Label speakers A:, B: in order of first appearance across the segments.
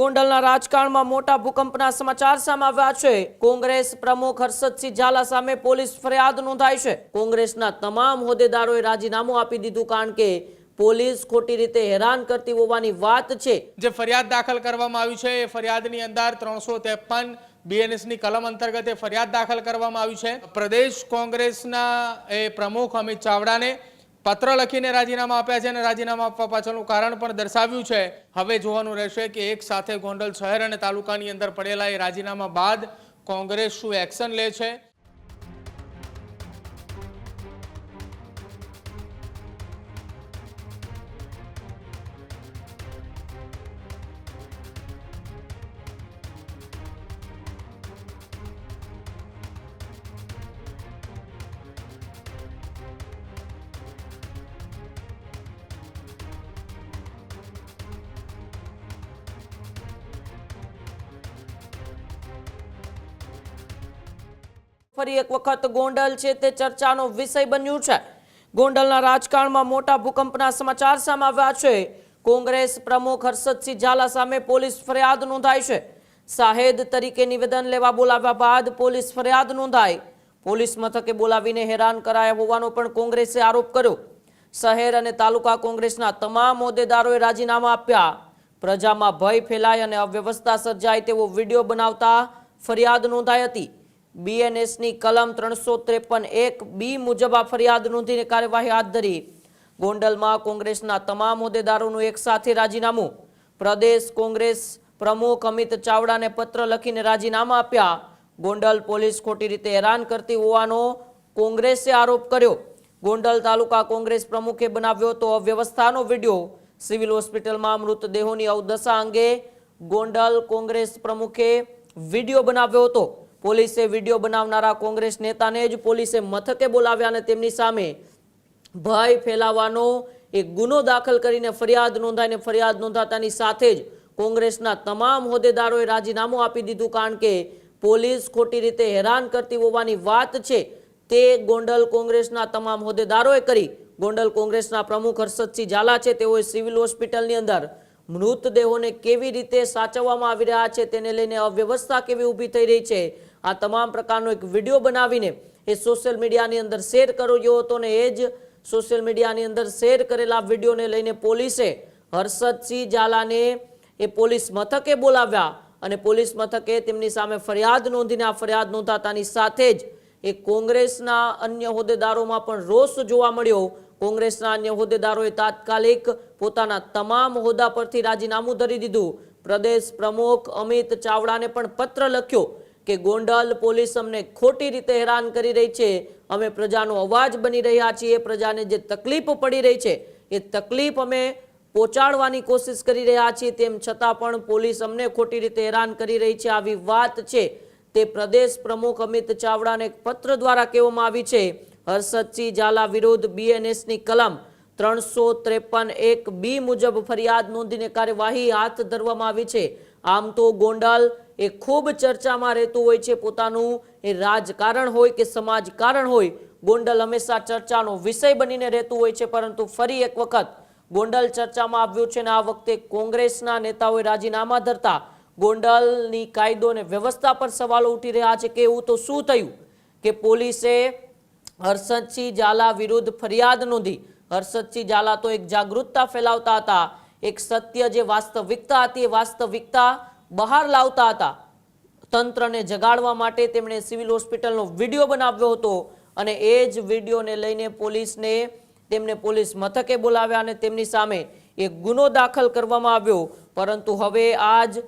A: ગોંડલના રાજકારણમાં મોટા ભૂકંપના સમાચાર સામે આવ્યા છે। કોંગ્રેસ પ્રમુખ હર્ષદસિંહ ઝાલા સામે પોલીસ ફરિયાદ નોંધાઈ છે। કોંગ્રેસના તમામ હોદ્દેદારોએ રાજીનામું આપી દીધું કારણ કે પોલીસ ખોટી રીતે હેરાન કરતી હોવાની વાત છે।
B: જે ફરિયાદ દાખલ કરવામાં આવી છે એ ફરિયાદની અંદર 353 બીએનએસની કલમ અંતર્ગત એ ફરિયાદ દાખલ કરવામાં આવી છે। પ્રદેશ કોંગ્રેસના એ પ્રમુખ અમિત ચાવડાને પત્ર લખીને રાજીનામા આપ્યા છે અને રાજીનામા આપવા પાછળનું કારણ પણ દર્શાવ્યું છે। હવે જોવાનું રહેશે કે એક સાથે ગોંડલ શહેર અને તાલુકાની અંદર પડેલા એ રાજીનામા બાદ કોંગ્રેસ શું એક્શન લે છે।
A: ફરી એક વખત ગોંડલ છે તે ચર્ચાનો વિષય બન્યું છે। ગોંડલના રાજકારણમાં મોટા ભૂકંપના સમાચાર સામે આવ્યા છે। કોંગ્રેસ પ્રમુખ હર્ષદસિંહ ઝાલા સામે પોલીસ ફરિયાદ નોંધાઈ છે। શાહેદ તરીકે નિવેદન લેવા બોલાવ્યા બાદ પોલીસ ફરિયાદ નોંધાઈ। પોલીસ મથકે બોલાવીને હેરાન કરાયા હોવાનો પણ કોંગ્રેસે આરોપ કર્યો। શહેર અને તાલુકા કોંગ્રેસના તમામ હોદ્દેદારોએ રાજીનામા આપ્યા। પ્રજામાં ભય ફેલાય અને અવ્યવસ્થા સર્જાય તેવો વિડીયો બનાવતા ફરિયાદ નોંધાઈ હતી। બીએનએસની કલમ 353(1) બી મુજબ આ ફરિયાદ નોંધીને કાર્યવાહી હાથ ધરી। ગોંડલમાં કોંગ્રેસના તમામ હોદ્દેદારોનું એક સાથે રાજીનામું। પ્રદેશ કોંગ્રેસ પ્રમુખ અમિત ચાવડાને પત્ર લખીને રાજીનામા આપ્યા। ગોંડલ પોલીસ ખોટી રીતે હેરાન કરતી હોવાનો કોંગ્રેસે આરોપ કર્યો। ગોંડલ તાલુકા કોંગ્રેસ પ્રમુખે બનાવ્યો તો અવ્યવસ્થાનો વિડીયો। સિવિલ હોસ્પિટલમાં મૃતદેહોની અવદશા અંગે ગોંડલ કોંગ્રેસ પ્રમુખે વિડીયો બનાવ્યો હતો। પોલીસે વિડીયો બનાવનારા કોંગ્રેસ નેતાને જ પોલીસે મથકે બોલાવ્યા અને તેમની સામે ભય ફેલાવવાનો એક ગુનો દાખલ કરીને ફરિયાદ નોંધાઈને ફરિયાદ નોંધાતાની સાથે જ કોંગ્રેસના તમામ હોદ્દેદારોએ રાજીનામું આપી દીધું કારણ કે પોલીસ ખોટી રીતે હેરાન કરતી હોવાની વાત છે તે ગોંડલ કોંગ્રેસના તમામ હોદ્દેદારોએ કરી। ગોંડલ કોંગ્રેસના પ્રમુખ હર્ષદસિંહ ઝાલા છે તેઓએ સિવિલ હોસ્પિટલની અંદર મૃતદેહોને કેવી રીતે સાચવવામાં આવી રહ્યા છે તેને લઈને અવ્યવસ્થા કેવી ઊભી થઈ રહી છે આ તમામ પ્રકારનો એક વિડીયો બનાવીને એ સોશિયલ મીડિયાની અંદર શેર કર્યો હતો અને એ જ સોશિયલ મીડિયાની અંદર શેર કરેલા વિડીયોને લઈને પોલીસે હર્ષદસિંહ ઝાલાને એ પોલીસ મથકે બોલાવ્યા અને પોલીસ મથકે તેમની સામે ફરિયાદ નોંધીને આ ફરિયાદ નોંધાતાની સાથે જ એ કોંગ્રેસના અન્ય હોદ્દેદારોમાં પણ રોષ જોવા મળ્યો। કોંગ્રેસના અન્ય હોદ્દેદારોએ તાત્કાલિક પોતાના તમામ હોદ્દા પરથી રાજીનામું ધરી દીધું। પ્રદેશ પ્રમુખ અમિત ચાવડાને પણ પત્ર લખ્યો કે ગોંડલ પોલીસ અમને ખોટી રીતે હેરાન કરી રહી છે। અમે પ્રજાનો અવાજ બની રહ્યા છીએ। પ્રજાને જે તકલીફ પડી રહી છે એ તકલીફ અમે પહોંચાડવાની કોશિશ કરી રહ્યા છીએ તેમ છતાં પણ પોલીસ અમને ખોટી રીતે હેરાન કરી રહી છે આવી વાત છે તે પ્રદેશ પ્રમુખ અમિત ચાવડાને પત્ર દ્વારા કહેવામાં આવી છે। હર્ષદસિંહ ઝાલા વિરુદ્ધ બીએનએસની કલમ 353(1) બી મુજબ ફરિયાદ નોંધીને કાર્યવાહી હાથ ધરવામાં આવી છે। આમ તો ગોંડલ એ ખૂબ ચર્ચામાં રહેતું હોય છે। પોતાનું એ રાજકારણ હોય કે સમાજકારણ હોય ગોંડલ હંમેશા ચર્ચાનો વિષય બનીને રહેતું હોય છે પરંતુ ફરી એક વખત ગોંડલ ચર્ચામાં આવ્યું છે અને આ વખતે કોંગ્રેસના નેતાઓએ રાજીનામા ધરતા ગોંડલની કાયદો અને વ્યવસ્થા પર સવાલો ઉઠી રહ્યા છે કે એવું તો શું થયું કે પોલીસે હર્ષદસિંહ ઝાલા વિરુદ્ધ ફરિયાદ નોંધી। હર્ષદસિંહ ઝાલા તો એક જાગૃતતા ફેલાવતા હતા, એક સત્ય જે વાસ્તવિકતા હતી એ વાસ્તવિકતા બહાર લાવતા હતા। તંત્રને જગાડવા માટે તેમણે સિવિલ હોસ્પિટલનો વિડીયો બનાવ્યો હતો અને એ જ વિડીયોને લઈને તેમને પોલીસ મથકે બોલાવ્યા અને તેમની સામે એક ગુનો દાખલ કરવામાં આવ્યો। પરંતુ હવે આ જ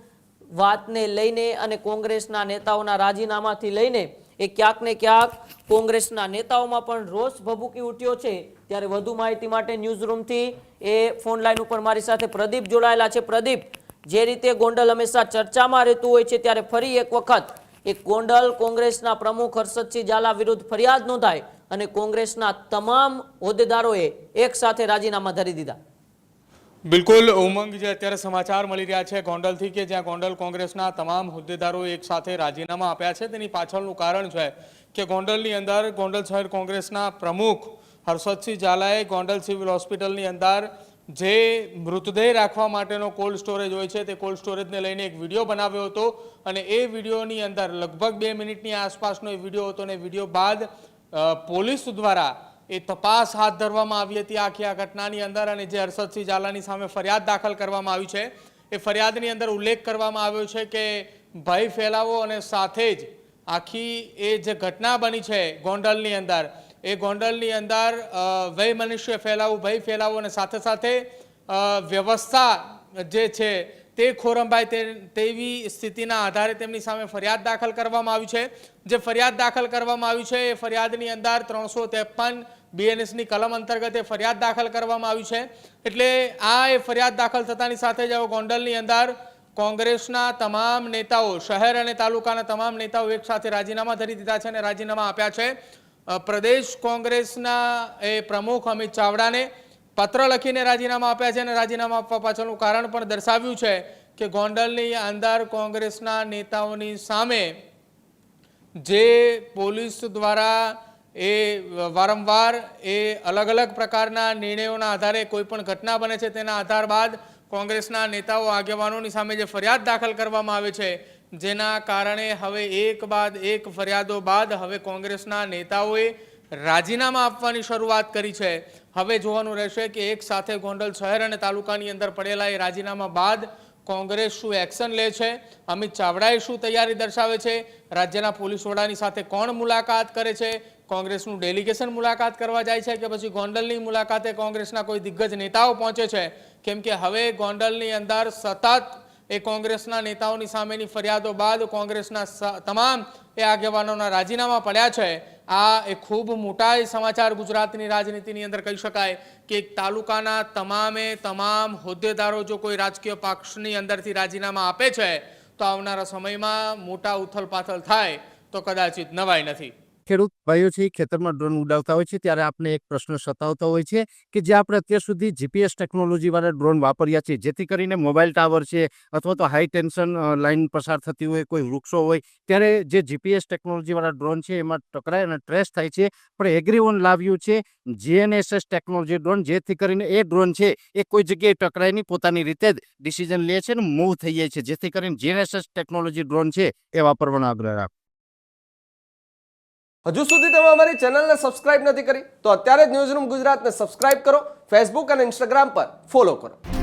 A: વાતને લઈને અને કોંગ્રેસના નેતાઓના રાજીનામાથી લઈને એ ક્યાંક ને ક્યાંક કોંગ્રેસના નેતાઓમાં પણ રોષ ભભૂકી ઉઠ્યો છે। ત્યારે વધુ માહિતી માટે ન્યૂઝરૂમથી એ ફોન લાઈન ઉપર મારી સાથે પ્રદીપ જોડાયેલા છે। પ્રદીપ, જે રીતે ગોંડલ હંમેશા ચર્ચામાં રહેતું હોય છે ત્યારે ફરી એક વખત એક ગોંડલ કોંગ્રેસના પ્રમુખ હર્ષદસિંહ ઝાલા વિરુદ્ધ ફરિયાદ નોંધાઈ અને કોંગ્રેસના તમામ હોદ્દેદારોએ એક સાથે રાજીનામા ધરી દીધા।
B: બિલકુલ ઉમંગ, જે અત્યારે સમાચાર મળી રહ્યા છે ગોંડલથી કે જ્યાં ગોંડલ કોંગ્રેસના તમામ હોદ્દેદારોએ એક સાથે રાજીનામા આપ્યા છે તેની પાછળનું કારણ છે કે ગોંડલની અંદર ગોંડલ શહેર કોંગ્રેસના પ્રમુખ હર્ષદસિંહ ઝાલાએ ગોંડલ સિવિલ હોસ્પિટલની અંદર જે મૃતદેહ રાખવા માટેનો કોલ્ડ સ્ટોરેજ હોય છે તે કોલ્ડ સ્ટોરેજને લઈને એક વિડીયો બનાવ્યો હતો અને એ વિડીયોની અંદર લગભગ 2 મિનિટની આસપાસનો એ વિડીયો હતો અને વિડીયો બાદ પોલીસ દ્વારા એ તપાસ હાથ ધરવામાં આવી હતી આખી આ ઘટનાની અંદર અને જે હર્ષદસિંહ ઝાલાની સામે ફરિયાદ દાખલ કરવામાં આવી છે એ ફરિયાદની અંદર ઉલ્લેખ કરવામાં આવ્યો છે કે ભય ફેલાવો અને સાથે જ આખી એ જે ઘટના બની છે ગોંડલની અંદર એ ગોંડલની અંદર વૈમનસ્ય ફેલાવવું ભય ફેલાવવું અને સાથે સાથે વ્યવસ્થા જે છે તે ખોરંભાય તેવી સ્થિતિના આધારે તેમની સામે ફરિયાદ દાખલ કરવામાં આવી છે જે ફરિયાદ દાખલ કરવામાં આવી છે એ ફરિયાદની અંદર 353 બીએનએસની કલમ અંતર્ગત એ ફરિયાદ દાખલ કરવામાં આવી છે એટલે આ એ ફરિયાદ દાખલ થતાની સાથે જ ગોંડલની અંદર કોંગ્રેસના તમામ નેતાઓ શહેર અને તાલુકાના તમામ નેતાઓ એક સાથે રાજીનામા ધરી દીધા છે અને રાજીનામા આપ્યા છે પ્રદેશ કોંગ્રેસના એ પ્રમુખ અમિત ચાવડાને પત્ર લખીને રાજીનામા આપ્યા છે અને રાજીનામા આપવા પાછળનું કારણ પણ દર્શાવ્યું છે કે ગોંડલની અંદર કોંગ્રેસના નેતાઓની સામે જે પોલીસ દ્વારા એ વારંવાર એ અલગ અલગ પ્રકારના નિર્ણયોના આધારે કોઈ પણ ઘટના બને છે તેના આધાર બાદ કોંગ્રેસના નેતાઓ આગેવાનોની સામે જે ફરિયાદ દાખલ કરવામાં આવે છે જેના કારણે હવે એક બાદ એક ફરિયાદો બાદ હવે કોંગ્રેસના નેતાઓએ રાજીનામા આપવાની શરૂઆત કરી છે હવે જોવાનું રહેશે કે એક સાથે ગોંડલ શહેર અને તાલુકાની અંદર પડેલા એ રાજીનામા બાદ કોંગ્રેસ શું એક્શન લે છે અમિત ચાવડાએ શું તૈયારી દર્શાવે છે રાજ્યના પોલીસ વડાની સાથે કોણ મુલાકાત કરે છે કોંગ્રેસનું ડેલિગેશન મુલાકાત કરવા જાય છે કે પછી ગોંડલની મુલાકાતે કોંગ્રેસના કોઈ દિગ્ગજ નેતાઓ પહોંચે છે કેમ કે હવે ગોંડલની અંદર સતત એ કોંગ્રેસના નેતાઓની સામેની ફરિયાદો બાદ કોંગ્રેસના તમામ એ આગેવાનોના રાજીનામા પડ્યા છે આ એ ખૂબ મોટા સમાચાર ગુજરાતની રાજનીતિની અંદર કહી શકાય કે એક તાલુકાના તમામે તમામ હોદ્દેદારો જો કોઈ રાજકીય પક્ષની અંદરથી રાજીનામા આપે છે તો આવનારા સમયમાં મોટા ઉથલપાથલ થાય તો કદાચિત નવાઈ નથી
C: ખેડૂત ભાઈઓ છે ખેતરમાં ડ્રોન ઉડાવતા હોય છે ત્યારે આપણે એક પ્રશ્ન સતાવતો હોય છે કે જે આપણે અત્યાર સુધી જીપીએસ ટેકનોલોજીવાળા ડ્રોન વાપર્યા છે જેથી કરીને મોબાઈલ ટાવર છે અથવા તો હાઈ ટેન્શન લાઇન પસાર થતી હોય કોઈ વૃક્ષો હોય ત્યારે જે જીપીએસ ટેકનોલોજીવાળા ડ્રોન છે એમાં ટકરાય અને ટ્રેસ થાય છે પણ એગ્રીઓન લાવ્યું છે જીએનએસએસ ટેકનોલોજી ડ્રોન જેથી કરીને એ ડ્રોન છે એ કોઈ જગ્યાએ ટકરાય નહીં પોતાની રીતે જ ડિસિઝન લે છે અને મૂવ થઈ જાય છે જેથી કરીને જીએનએસએસ ટેકનોલોજી ડ્રોન છે એ વાપરવાનો આગ્રહ રાખો.
D: હજુ સુધી તમે અમારી ચેનલને સબસ્ક્રાઇબ નથી કરી તો અત્યારે જ ન્યૂઝરૂમ ગુજરાતને સબસ્ક્રાઇબ કરો, ફેસબુક અને ઇન્સ્ટાગ્રામ પર ફોલો કરો.